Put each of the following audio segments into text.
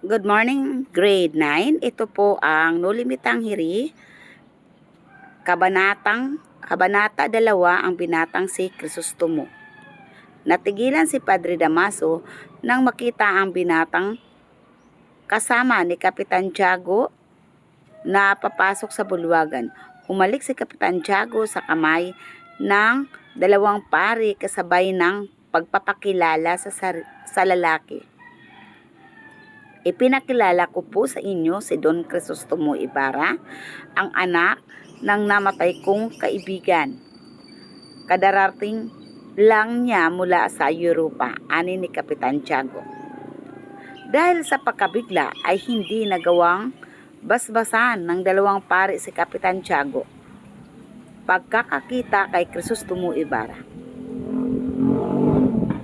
Good morning, grade 9. Ito po ang No Limitang Hiri, Kabanata 2, ang binatang si Crisostomo. Natigilan si Padre Damaso nang makita ang binatang kasama ni Kapitan Tiago na papasok sa bulwagan. Humalik si Kapitan Tiago sa kamay ng dalawang pari kasabay ng pagpapakilala sa lalaki. Ipinakilala ko po sa inyo si Don Crisostomo Ibarra, ang anak ng namatay kong kaibigan. Kadarating lang niya mula sa Europa, ani ni Kapitan Tiago. Dahil sa pagkabigla ay hindi nagawang basbasan ng dalawang pari si Kapitan Tiago. Pagkakakita kay Crisostomo Ibarra,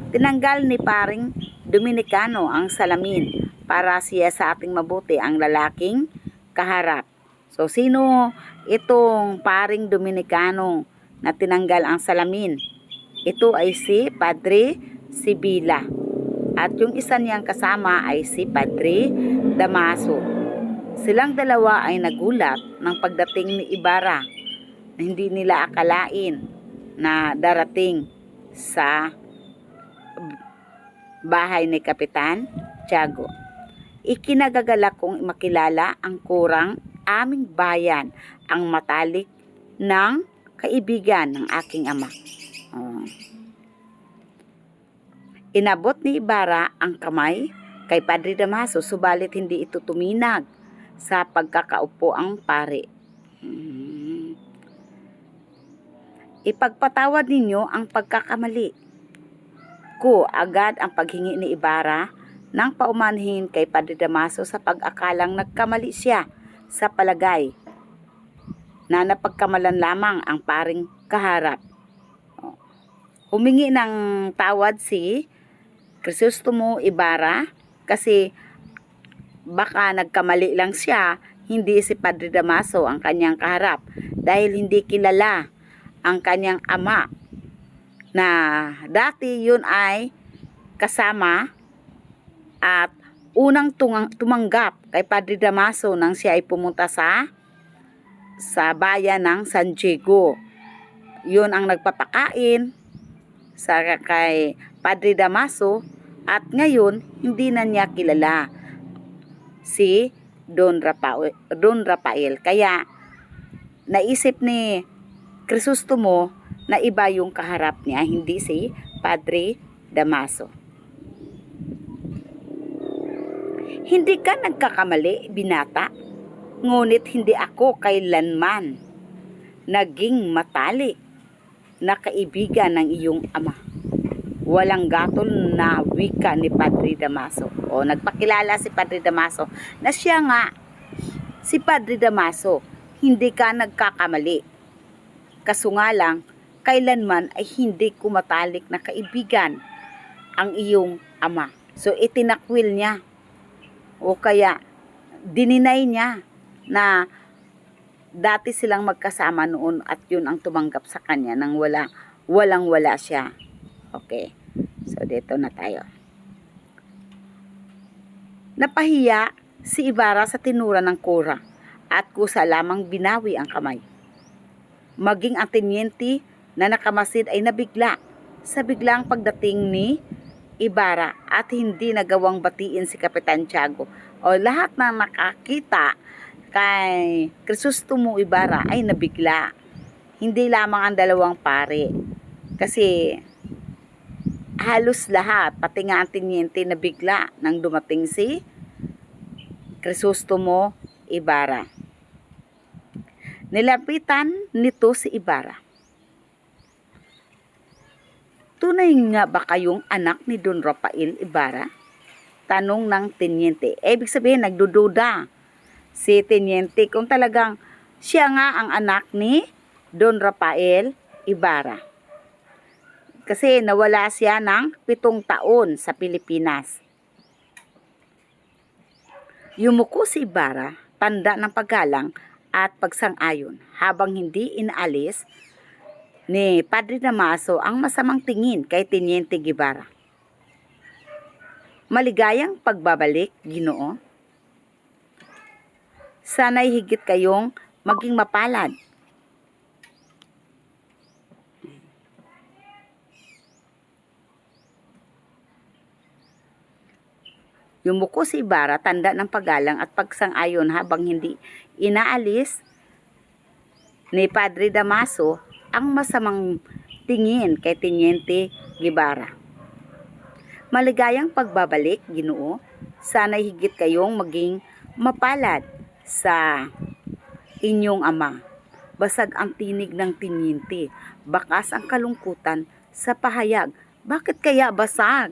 tinanggal ni paring Dominicano ang salamin para siya sa ating mabuti ang lalaking kaharap. So, sino itong paring Dominicano na tinanggal ang salamin? Ito ay si Padre Sibila. At yung isa niyang kasama ay si Padre Damaso. Silang dalawa ay nagulat ng pagdating ni Ibarra na hindi nila akalain na darating sa bahay ni Kapitan Tiago. Ikinagagalak kong makilala ang kurang aming bayan, ang matalik ng kaibigan ng aking ama. Inabot ni Ibarra ang kamay kay Padre Damaso, subalit hindi ito tuminag sa pagkakaupo ang pare. Ipagpatawad ninyo ang pagkakamali ko, agad ang paghingi ni Ibarra nang paumanhin kay Padre Damaso sa pag-akalang nagkamali siya sa palagay na napagkamalan lamang ang paring kaharap. Humingi ng tawad si Crisostomo Ibarra kasi baka nagkamali lang siya, hindi si Padre Damaso ang kanyang kaharap, dahil hindi kilala ang kanyang ama na dati yun ay kasama at unang tumanggap kay Padre Damaso nang siya ay pumunta sa bayan ng San Diego. Yun ang nagpapakain sa kay Padre Damaso, at ngayon hindi na niya kilala si Don Rafael. Kaya naisip ni Crisostomo na iba yung kaharap niya, hindi si Padre Damaso. Hindi ka nagkakamali, binata. Ngunit hindi ako kailanman naging matalik na kaibigan ng iyong ama. Walang gatol na wika ni Padre Damaso. O nagpakilala si Padre Damaso na siya nga si Padre Damaso. Hindi ka nagkakamali. Kaso nga lang, kailanman ay hindi ko matalik na kaibigan ang iyong ama. So itinakwil niya, o kaya dininay niya na dati silang magkasama noon at yun ang tumanggap sa kanya nang walang wala siya. Okay, so dito na tayo. Napahiya si Ibarra sa tinura ng kura at kusa lamang binawi ang kamay. Maging ang tenyente na nakamasid ay nabigla sa biglang pagdating ni Ibarra at hindi nagawang batiin si Kapitan Tiago. O lahat na nakakita kay Crisostomo Ibarra ay nabigla. Hindi lamang ang dalawang pare. Kasi halos lahat, pati nga ang tenyente, nabigla nang dumating si Crisostomo Ibarra. Nilapitan nito si Ibarra. Tunay nga ba kayong anak ni Don Rafael Ibarra? Tanong ng tenyente. Ibig sabihin, nagdududa si tenyente kung talagang siya nga ang anak ni Don Rafael Ibarra. Kasi nawala siya ng 7 taon sa Pilipinas. Yumuko si Ibarra, tanda ng paggalang at pagsang-ayon, habang hindi inaalis ni Padre Damaso ang masamang tingin kay Tenyente Ibarra. Maligayang pagbabalik, Ginoo. Sana'y higit kayong maging mapalad. Yumuko si Ibarra, tanda ng paggalang at pagsang-ayon habang hindi inaalis ni Padre Damaso ang masamang tingin kay Teniente Guevara. Maligayang pagbabalik, Ginoo. Sana'y higit kayong maging mapalad sa inyong ama. Basag ang tinig ng teniente. Bakas ang kalungkutan sa pahayag. Bakit kaya basag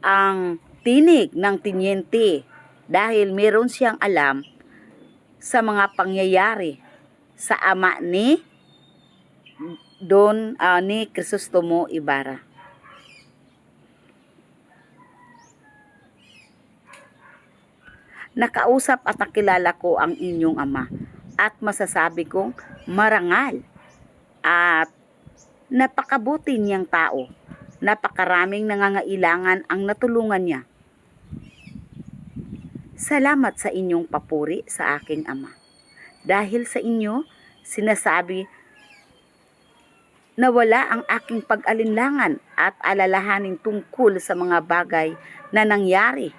ang tinig ng teniente? Dahil meron siyang alam sa mga pangyayari sa ama ni ni Crisostomo Ibarra. Nakausap at nakilala ko ang inyong ama at masasabi kong marangal at napakabuti niyang tao. Napakaraming nangangailangan ang natulungan niya. Salamat sa inyong papuri sa aking ama. Dahil sa inyo, sinasabi na wala ang aking pag-alinlangan at alalahanin tungkol sa mga bagay na nangyari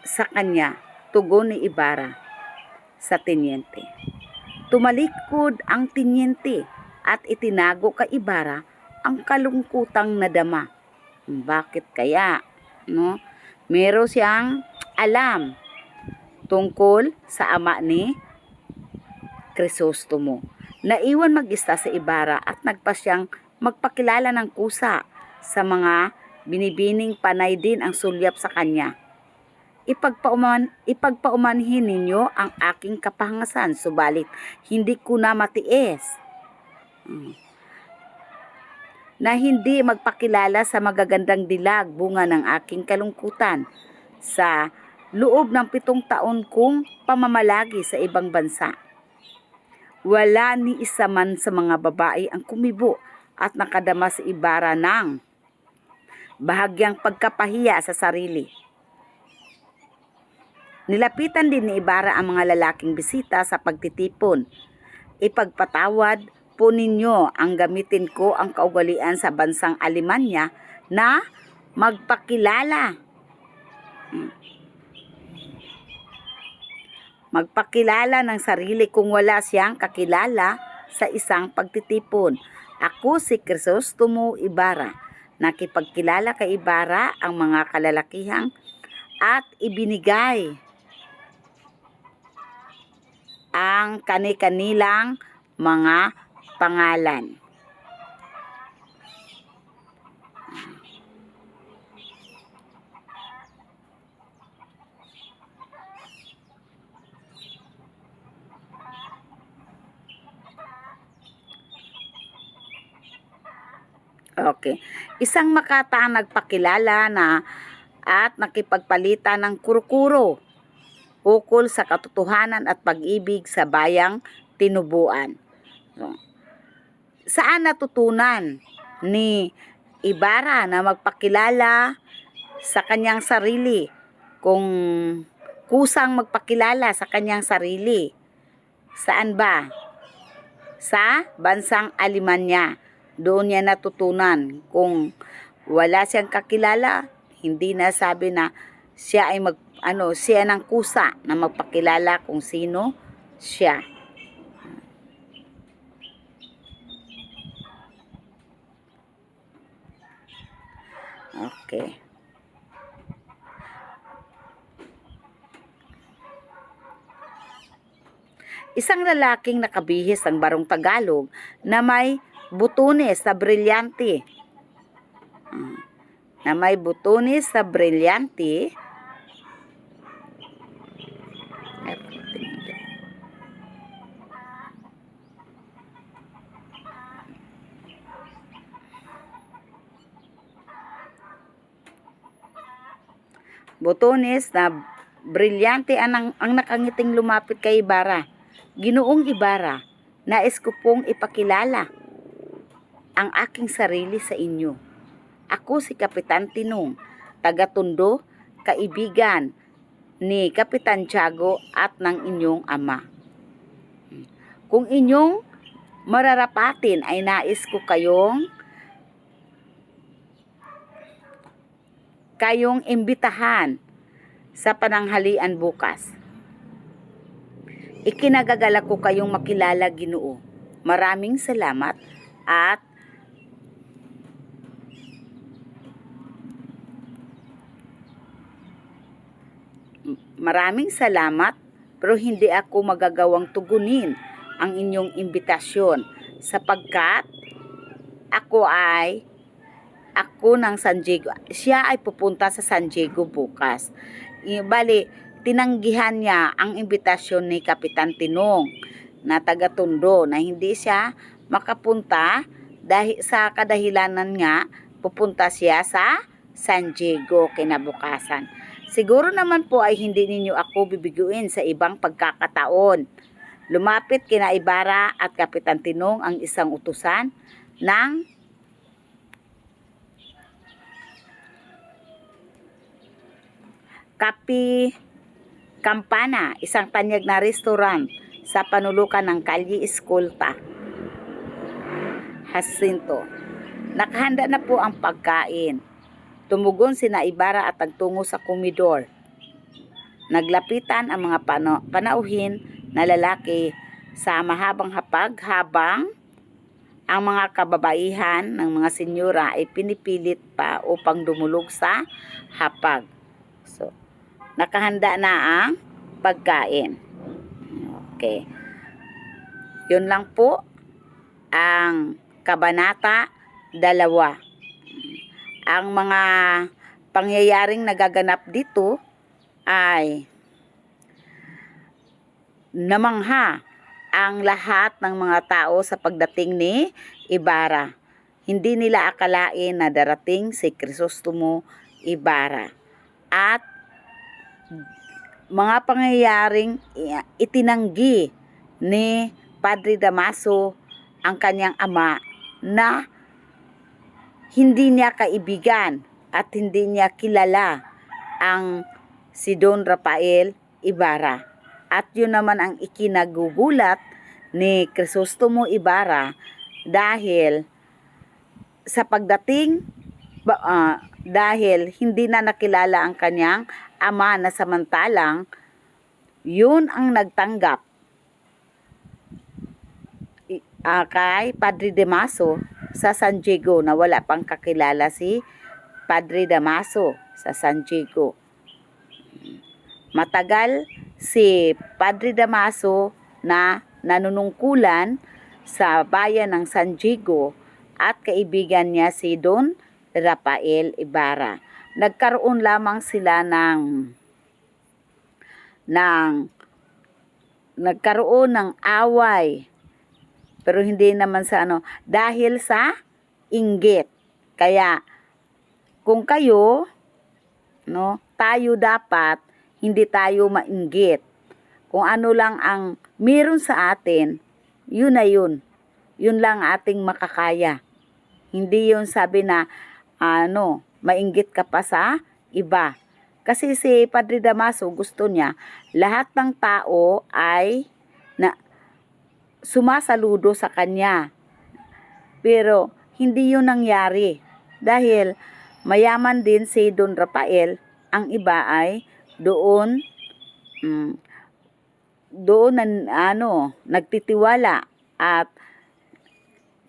sa kanya. Tugon ni Ibarra sa teniente. Tumalikod ang teniente at itinago kay Ibarra ang kalungkutang nadama. Bakit kaya? No? Meron siyang alam tungkol sa ama ni Crisostomo. Naiwan mag-isa sa Ibarra at nagpa siyang magpakilala ng kusa sa mga binibining panay din ang sulyap sa kanya. Ipagpaumanhin ninyo ang aking kapangasan, subalit hindi ko na matiis na hindi magpakilala sa magagandang dilag bunga ng aking kalungkutan sa loob ng 7 taon kong pamamalagi sa ibang bansa. Wala ni isa man sa mga babae ang kumibo at nakadama sa Ibarra ng bahagyang pagkapahiya sa sarili. Nilapitan din ni Ibarra ang mga lalaking bisita sa pagtitipon. Ipagpatawad po ninyo ang gamitin ko ang kaugalian sa bansang Alemanya na magpakilala. Magpakilala ng sarili kung wala siyang kakilala sa isang pagtitipon. Ako si Crisostomo Ibarra. Nakipagkilala kay Ibarra ang mga kalalakihang at ibinigay ang kani-kanilang mga pangalan. Okay. Isang makataang nagpakilala na at nakipagpalitan ng kuro-kuro ukol sa katotohanan at pag-ibig sa bayang tinubuan. So, saan natutunan ni Ibarra na magpakilala sa kanyang sarili? Kung kusang magpakilala sa kanyang sarili, saan ba? Sa bansang Alemanya. Doon niya natutunan. Kung wala siyang kakilala, hindi na sabi na siya ay siya ng kusa na magpakilala kung sino siya. Okay. Isang lalaking nakabihis ng barong Tagalog na may butunes na brilyante. Botones na brilyante ang nakangiting lumapit kay Ibarra. Ginoong Ibarra, nais ko pong ipakilala ang aking sarili sa inyo. Ako si Kapitan Tinong, taga-Tondo, kaibigan ni Kapitan Tiago at ng inyong ama. Kung inyong mararapatin ay nais ko kayong imbitahan sa pananghalian bukas. Ikinagagalak ko kayong makilala, Ginoo. Maraming salamat at pero hindi ako magagawang tugunin ang inyong imbitasyon sapagkat ako ng San Diego. Siya ay pupunta sa San Diego bukas. Bali, tinanggihan niya ang imbitasyon ni Kapitan Tinong na taga-Tondo na hindi siya makapunta dahil sa kadahilanan nga pupunta siya sa San Diego kinabukasan. Siguro naman po ay hindi ninyo ako bibiguin sa ibang pagkakataon. Lumapit kina Ibarra at Kapitan Tinong ang isang utusan ng Kapi Campana, isang tanyag na restaurant sa panulukan ng Kalye Escolta, Jacinto. Nakahanda na po ang pagkain. Tumugon sina Ibarra at nagtungo sa komedor. Naglapitan ang mga panauhin na lalaki sa mahabang hapag habang ang mga kababaihan ng mga senyora ay pinipilit pa upang dumulog sa hapag. So, nakahanda na ang pagkain. Okay. Yun lang po ang Kabanata 2. Ang mga pangyayaring nagaganap dito ay namangha ang lahat ng mga tao sa pagdating ni Ibarra. Hindi nila akalain na darating si Crisostomo Ibarra. At mga pangyayaring itinanggi ni Padre Damaso ang kanyang ama na hindi niya kaibigan at hindi niya kilala ang si Don Rafael Ibarra. At yun naman ang ikinagugulat ni Crisostomo Ibarra dahil sa pagdating dahil hindi na nakilala ang kanyang ama na samantalang yun ang nagtanggap kay Padre Damaso sa San Diego na wala pang kakilala si Padre Damaso sa San Diego. Matagal si Padre Damaso na nanunungkulan sa bayan ng San Diego at kaibigan niya si Don Rafael Ibarra. Nagkaroon lamang sila nagkaroon ng away pero hindi naman sa dahil sa inggit. Kaya kung kayo tayo dapat hindi tayo mainggit. Kung ano lang ang meron sa atin, yun na yun. Yun lang ating makakaya. Hindi yun sabi na mainggit ka pa sa iba. Kasi si Padre Damaso gusto niya lahat ng tao ay sumasaludo sa kanya. Pero hindi yun nangyari. Dahil mayaman din si Don Rafael, ang iba ay doon nagtitiwala at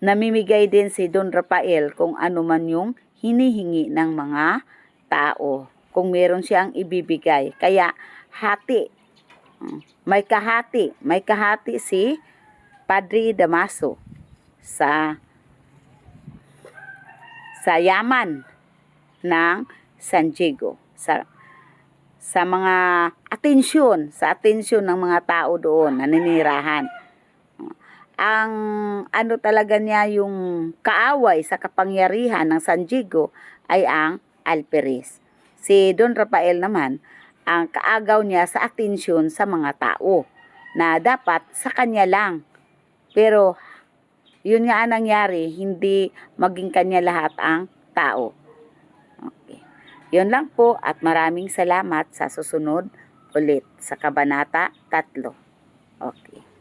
namimigay din si Don Rafael kung ano man yung hinihingi ng mga tao. Kung meron siyang ibibigay. Kaya hati. May kahati si Padre Damaso sa yaman ng San Diego. Sa mga atensyon ng mga tao doon na naninirahan. Ang talaga niya yung kaaway sa kapangyarihan ng San Diego ay ang alferez. Si Don Rafael naman, ang kaagaw niya sa atensyon sa mga tao na dapat sa kanya lang. Pero yun nga ang nangyari, hindi maging kanya lahat ang tao. Okay. Yun lang po at maraming salamat sa susunod ulit sa Kabanata 3. Okay.